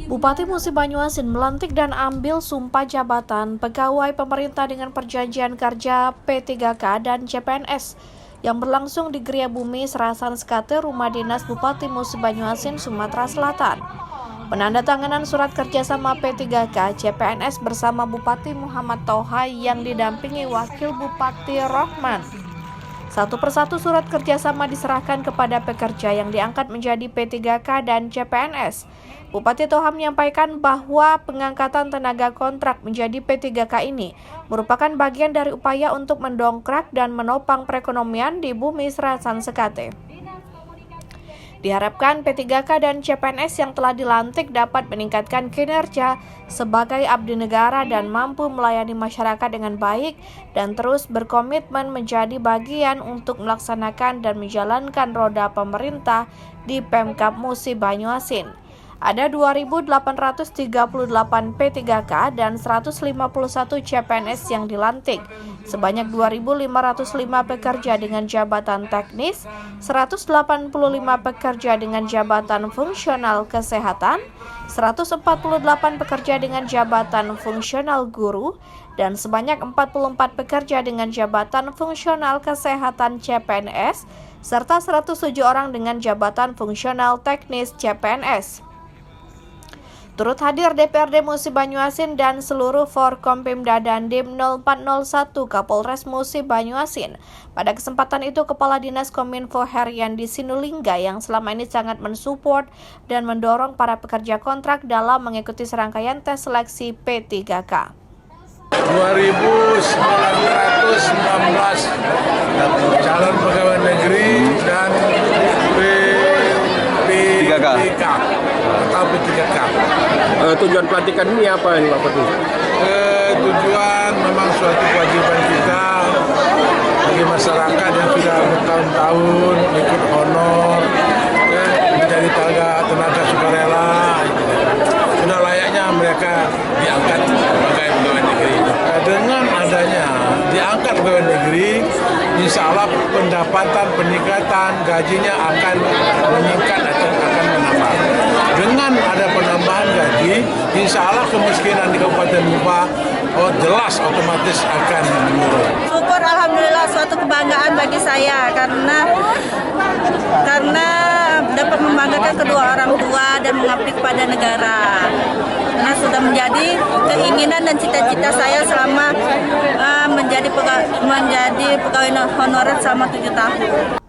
Bupati Musi Banyuasin melantik dan ambil sumpah jabatan pegawai pemerintah dengan perjanjian kerja P3K dan CPNS yang berlangsung di Gria Bumi Serasan Sekate, Rumah Dinas Bupati Musi Banyuasin, Sumatera Selatan. Penandatanganan surat kerjasama P3K CPNS bersama Bupati Muhammad Toha yang didampingi Wakil Bupati Rohman. Satu persatu surat kerjasama diserahkan kepada pekerja yang diangkat menjadi P3K dan CPNS. Bupati Toha menyampaikan bahwa pengangkatan tenaga kontrak menjadi P3K ini merupakan bagian dari upaya untuk mendongkrak dan menopang perekonomian di Bumi Serasan Sekate. Diharapkan P3K dan CPNS yang telah dilantik dapat meningkatkan kinerja sebagai abdi negara dan mampu melayani masyarakat dengan baik dan terus berkomitmen menjadi bagian untuk melaksanakan dan menjalankan roda pemerintah di Pemkab Musi Banyuasin. Ada 2.838 P3K dan 151 CPNS yang dilantik. Sebanyak 2.505 pekerja dengan jabatan teknis, 185 pekerja dengan jabatan fungsional kesehatan, 148 pekerja dengan jabatan fungsional guru, dan sebanyak 44 pekerja dengan jabatan fungsional kesehatan CPNS, serta 107 orang dengan jabatan fungsional teknis CPNS. Turut hadir DPRD Musi Banyuasin dan seluruh Forkompimda dan Dim 0401 Kapolres Musi Banyuasin. Pada kesempatan itu, Kepala Dinas Kominfo Heriandi Sinulingga yang selama ini sangat mensupport dan mendorong para pekerja kontrak dalam mengikuti serangkaian tes seleksi P3K. 2.919 calon pegawai negeri dan P3K atau P3K. Tujuan pelantikan ini apa ini Pak Pati? Tujuan memang suatu kewajiban kita bagi masyarakat yang sudah bertahun-tahun ikut honor, menjadi tenaga sukarela. Sudah layaknya mereka diangkat sebagai pegawai negeri. Dengan adanya diangkat pegawai negeri, insya Allah pendapatan, peningkatan gajinya akan meningkat atau akan menambah. Dengan ada penambahan gaji, insya Allah kemiskinan di Kabupaten Muba jelas otomatis akan menurun. Syukur, alhamdulillah, suatu kebanggaan bagi saya karena dapat membanggakan kedua orang tua dan mengabdi kepada negara. Karena sudah menjadi keinginan dan cita-cita saya selama menjadi pegawai honorer selama 7 tahun.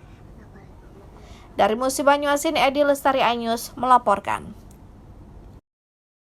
Dari Musi Banyuasin, Edi Lestari Anyus melaporkan.